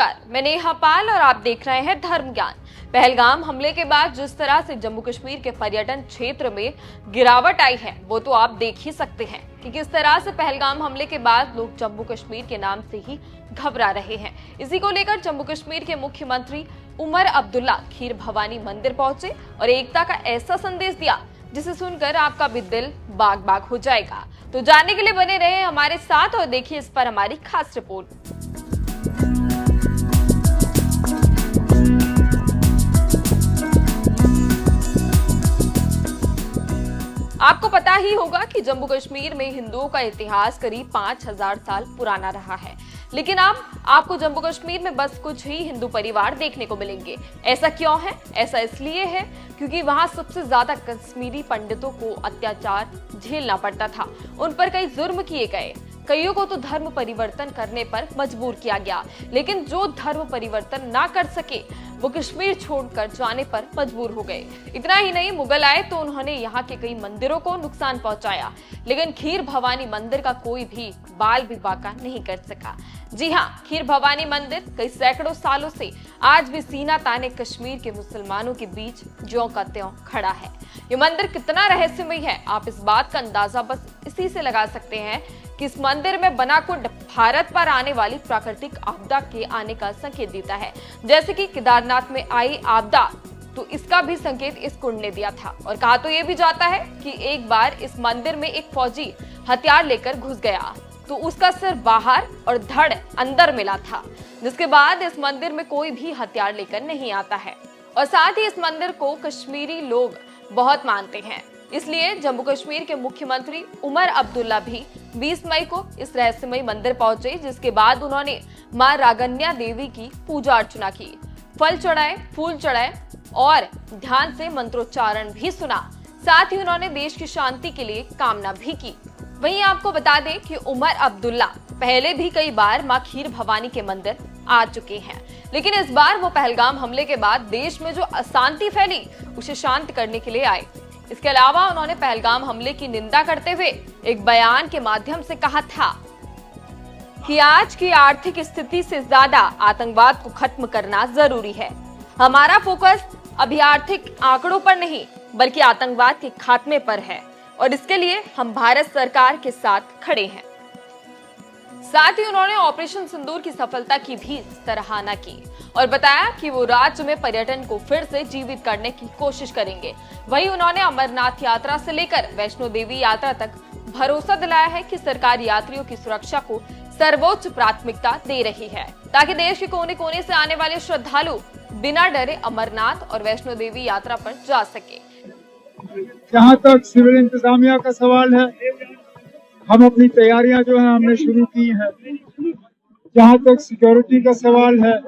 नमस्कार, मैं नेहा पाल और आप देख रहे हैं धर्म ज्ञान। पहलगाम हमले के बाद जिस तरह से जम्मू कश्मीर के पर्यटन क्षेत्र में गिरावट आई है वो तो आप देख ही सकते हैं कि किस तरह से पहलगाम हमले के बाद लोग जम्मू कश्मीर के नाम से ही घबरा रहे हैं। इसी को लेकर जम्मू कश्मीर के मुख्यमंत्री उमर अब्दुल्ला खीर भवानी मंदिर पहुंचे और एकता का ऐसा संदेश दिया जिसे सुनकर आपका भी दिल बाग बाग हो जाएगा। तो जानने के लिए बने रहे हमारे साथ और देखिए इस पर हमारी खास रिपोर्ट। आपको पता ही होगा कि जम्मू कश्मीर में हिंदुओं का इतिहास करीब 5000 साल पुराना रहा है, लेकिन अब आपको जम्मू कश्मीर में बस कुछ ही हिंदू परिवार देखने को मिलेंगे। ऐसा क्यों है? ऐसा इसलिए है क्योंकि वहां सबसे ज्यादा कश्मीरी पंडितों को अत्याचार झेलना पड़ता था, उन पर कई जुर्म किए गए, कईयों को तो धर्म परिवर्तन करने पर मजबूर किया गया, लेकिन जो धर्म परिवर्तन ना कर सके वो कश्मीर छोड़कर जाने पर मजबूर हो गए। इतना ही नहीं, मुगल आए तो उन्होंने यहाँ के कई मंदिरों को नुकसान पहुंचाया, लेकिन खीर भवानी मंदिर का कोई भी बाल भी बाका नहीं कर सका। जी हाँ, खीर भवानी मंदिर कई सैकड़ों सालों से आज भी सीना ताने कश्मीर के मुसलमानों के बीच ज्यों का त्यों खड़ा है। ये मंदिर कितना रहस्यमय है, आप इस बात का अंदाजा बस इसी से लगा सकते हैं कि इस मंदिर में बना कुंड भारत पर आने वाली प्राकृतिक आपदा के आने का संकेत देता है। जैसे कि केदारनाथ में आई आपदा, तो इसका भी संकेत इस कुंड ने दिया था। और कहा तो ये भी जाता है कि एक बार इस मंदिर में एक फौजी हथियार लेकर घुस गया तो उसका सिर बाहर और धड़ अंदर मिला था, जिसके बाद इस मंदिर में कोई भी हथियार लेकर नहीं आता है। और साथ ही इस मंदिर को कश्मीरी लोग बहुत मानते हैं, इसलिए जम्मू कश्मीर के मुख्यमंत्री उमर अब्दुल्ला भी 20 मई को इस रहस्यमय मंदिर पहुंचे, जिसके बाद उन्होंने मां रागन्या देवी की पूजा अर्चना की, फल चढ़ाए, फूल चढ़ाए और ध्यान से मंत्रोच्चारण भी सुना। साथ ही उन्होंने देश की शांति के लिए कामना भी की। वहीं आपको बता दें कि उमर अब्दुल्ला पहले भी कई बार मां खीर भवानी के मंदिर आ चुके हैं, लेकिन इस बार वो पहलगाम हमले के बाद देश में जो अशांति फैली उसे शांत करने के लिए आए। इसके अलावा उन्होंने पहलगाम हमले की निंदा करते हुए एक बयान के माध्यम से कहा था कि आज की आर्थिक स्थिति से ज्यादा आतंकवाद को खत्म करना जरूरी है। हमारा फोकस अभी आर्थिक आंकड़ों पर नहीं बल्कि आतंकवाद के खात्मे पर है और इसके लिए हम भारत सरकार के साथ खड़े हैं। साथ ही उन्होंने ऑपरेशन सिंदूर की सफलता की भी सराहना की और बताया कि वो राज्य में पर्यटन को फिर से जीवित करने की कोशिश करेंगे। वहीं उन्होंने अमरनाथ यात्रा से लेकर वैष्णो देवी यात्रा तक भरोसा दिलाया है कि सरकार यात्रियों की सुरक्षा को सर्वोच्च प्राथमिकता दे रही है, ताकि देश के कोने कोने से आने वाले श्रद्धालु बिना डरे अमरनाथ और वैष्णो देवी यात्रा पर जा सके। जहाँ तक सिविल इंतजामिया का सवाल है, हम अपनी तैयारियां जो है हमने शुरू की हैं। जहाँ तक सिक्योरिटी का सवाल है,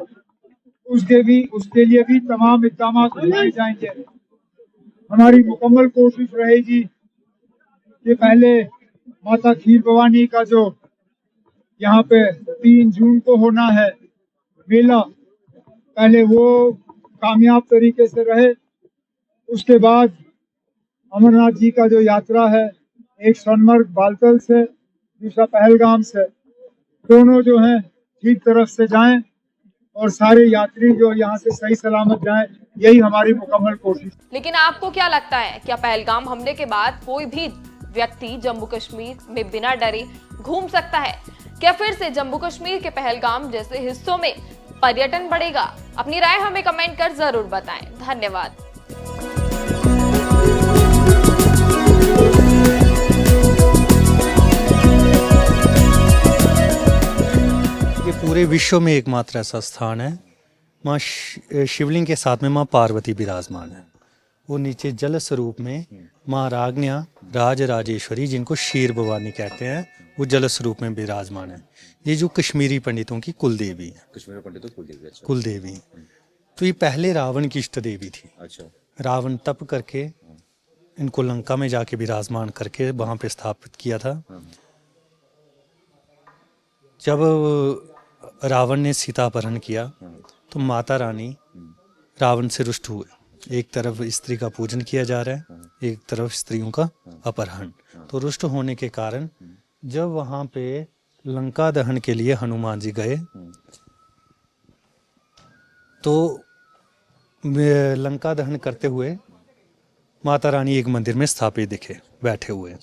उसके लिए भी तमाम इक़दाम उठाए जाएंगे। हमारी मुकम्मल कोशिश रहेगी कि पहले माता खीर भवानी का जो यहाँ पे 3 जून को होना है मेला, पहले वो कामयाब तरीके से रहे। उसके बाद अमरनाथ जी का जो यात्रा है, एक सोनमर्ग बालतल से, दूसरा पहलगाम से, दोनों जो हैं ठीक तरफ से जाएं और सारे यात्री जो यहाँ से सही सलामत जाएं, यही हमारी मुकम्मल कोशिश। लेकिन आपको क्या लगता है, क्या पहलगाम हमले के बाद कोई भी व्यक्ति जम्मू कश्मीर में बिना डरे घूम सकता है? क्या फिर से जम्मू कश्मीर के पहलगाम जैसे हिस्सों में पर्यटन बढ़ेगा? अपनी राय हमें कमेंट कर जरूर बताएं। धन्यवाद। ये पूरे विश्व में एकमात्र ऐसा स्थान है, माँ शिवलिंग के साथ में माँ पार्वती विराजमान है। वो नीचे जल स्वरूप में माँ रागन्या राजराजेश्वरी, जिनको क्षीर भवानी कहते हैं, वो जल स्वरूप में विराजमान है। ये जो कश्मीरी पंडितों की कुल देवी है, कश्मीरी पंडितों कुलदेवी। अच्छा। कुलदेवी। तो ये पहले रावण की इष्ट देवी थी। अच्छा। रावण तप करके इनको लंका में जाके विराजमान करके वहां पे स्थापित किया था। जब रावण ने सीता अपहरण किया तो माता रानी रावण से रुष्ट हुए। एक तरफ स्त्री का पूजन किया जा रहा है, एक तरफ स्त्रियों का अपहरण। तो रुष्ट होने के कारण जब वहां पे लंका दहन के लिए हनुमान जी गए तो लंका दहन करते हुए माता रानी एक मंदिर में स्थापित दिखे बैठे हुए।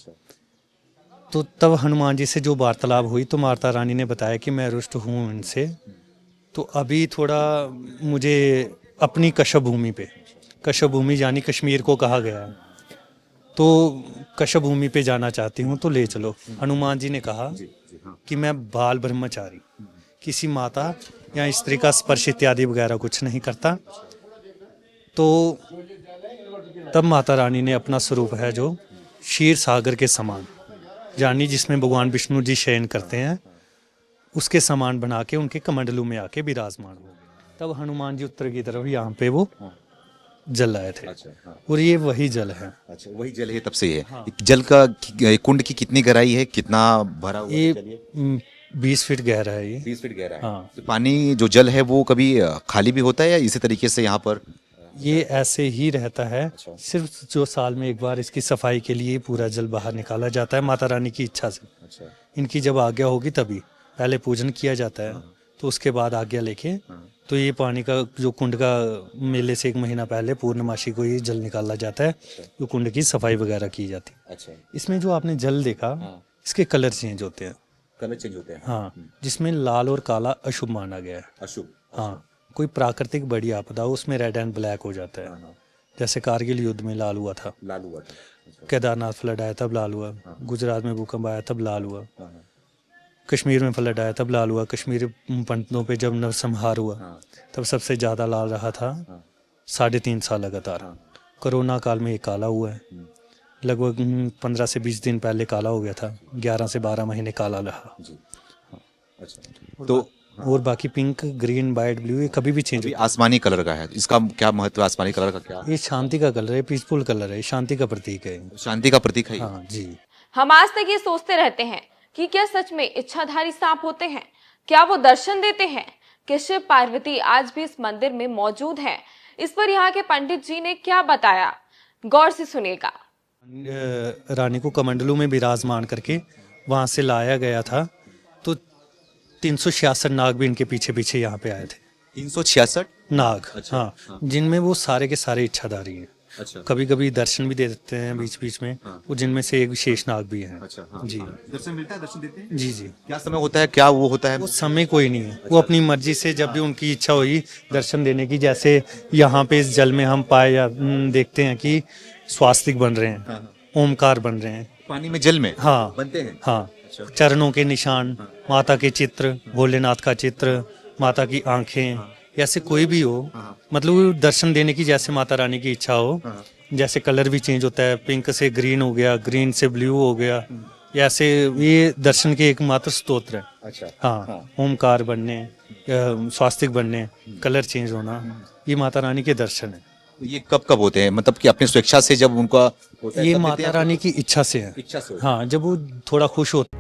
तो तब हनुमान जी से जो वार्तालाप हुई तो माता रानी ने बताया कि मैं रुष्ट हूँ इनसे, तो अभी थोड़ा मुझे अपनी कश्यप भूमि पे, कश्यप भूमि यानी कश्मीर को कहा गया है, तो कश्यप भूमि पे जाना चाहती हूँ तो ले चलो। हनुमान जी ने कहा कि मैं बाल ब्रह्मचारी, किसी माता या स्त्री का स्पर्श इत्यादि वगैरह कुछ नहीं करता। तो तब माता रानी ने अपना स्वरूप है जो क्षीर सागर के समान, यानी जिसमें भगवान विष्णु जी शयन करते हैं, उसके समान बना के उनके कमंडलू में आके विराजमान हो। तब हनुमान जी उत्तर की तरफ यहाँ पे वो जल आए थे। अच्छा, हाँ। और ये वही जल है। अच्छा, वही जल है, तब से ये जल का कुंड की कितनी गहराई है, कितना भरा हुआ ये जल है? 20 फीट गहरा है ये। 20 फीट गहरा है। हाँ। तो पानी जो जल है वो कभी खाली भी होता है या इसी तरीके से यहाँ पर? ये ऐसे ही रहता है, सिर्फ जो साल में एक बार इसकी सफाई के लिए पूरा जल बाहर निकाला जाता है माता रानी की इच्छा से। अच्छा, इनकी जब आज्ञा होगी तभी पहले पूजन किया जाता है, तो उसके बाद आज्ञा लेके तो ये पानी का जो कुंड का मेले से 1 महीना पहले पूर्णमासी को ये जल निकाला जाता है, तो कुंड की सफाई वगैरह की जाती है। अच्छा, इसमें जो आपने जल देखा, इसके कलर चेंज होते हैं। कलर चेंज होते हैं। हाँ, जिसमें लाल और काला अशुभ माना गया है। अशुभ। हाँ, कोई प्राकृतिक बड़ी आपदा हो उसमें रेड एंड ब्लैक हो जाता है। जैसे कारगिल युद्ध में लाल हुआ था, लाल हुआ था। अच्छा, केदारनाथ फ्लड आया तब लाल हुआ, गुजरात में भूकंप आया तब लाल हुआ, कश्मीर में फ्लड आया तब लाल हुआ, कश्मीरी पंडितों पे जब नरसंहार हुआ तब सबसे ज़्यादा लाल रहा था 3.5 साल लगातार। कोरोना काल में ये काला हुआ है, लगभग 15 से 20 दिन पहले काला हो गया था, 11 से 12 महीने काला रहा। अच्छा। तो और बाकी पिंक, ग्रीन, वाइट, ब्लू ये कभी भी चेंज अभी आसमानी कलर का है, इसका क्या महत्व है? आसमानी कलर का क्या? ये शांति का कलर है, पीसफुल कलर है, शांति का प्रतीक है। शांति का प्रतीक है ये। हाँ जी। हम आज तक ये सोचते रहते हैं कि क्या सच में इच्छाधारी सांप होते हैं? क्या वो दर्शन देते हैं? कि शिव पार्वती आज भी इस मंदिर में मौजूद हैं? इस पर यहाँ के पंडित जी ने क्या बताया, गौर से सुनिएगा। रानी को कमंडलू में विराजमान करके वहां से लाया गया था, तो 366 नाग भी इनके पीछे पीछे यहाँ पे आए थे। 366 नाग। अच्छा, हाँ, जिनमें वो सारे के सारे इच्छाधारी हैं। अच्छा, कभी कभी दर्शन भी दे देते हैं बीच बीच में, वो जिनमें से एक विशेष नाग भी है। अच्छा, हाँ। जी दर्शन मिलता है, दर्शन देते हैं? जी जी। क्या समय होता है, क्या वो होता है? वो समय कोई नहीं है, वो अपनी मर्जी से जब भी उनकी इच्छा हुई दर्शन देने की। जैसे यहाँ पे इस जल में हम देखते हैं कि स्वास्तिक बन रहे हैं, ओमकार बन रहे हैं पानी में, जल में? हाँ बनते हैं। हाँ, चरणों के निशान, माता के चित्र, भोलेनाथ का चित्र, माता की आंखें, ऐसे कोई भी हो, मतलब दर्शन देने की जैसे माता रानी की इच्छा हो। जैसे कलर भी चेंज होता है, पिंक से ग्रीन हो गया, ग्रीन से ब्लू हो गया, ऐसे ये दर्शन के एकमात्र स्तोत्र है। अच्छा, हाँ, ओमकार बनने, स्वास्तिक बनने, कलर चेंज होना, ये माता रानी के दर्शन है। तो ये कब कब होते हैं, मतलब कि अपनी स्वेच्छा से जब उनका होता है ये तब देते माता हैं? रानी की इच्छा से है। इच्छा से। हाँ, जब वो थोड़ा खुश होता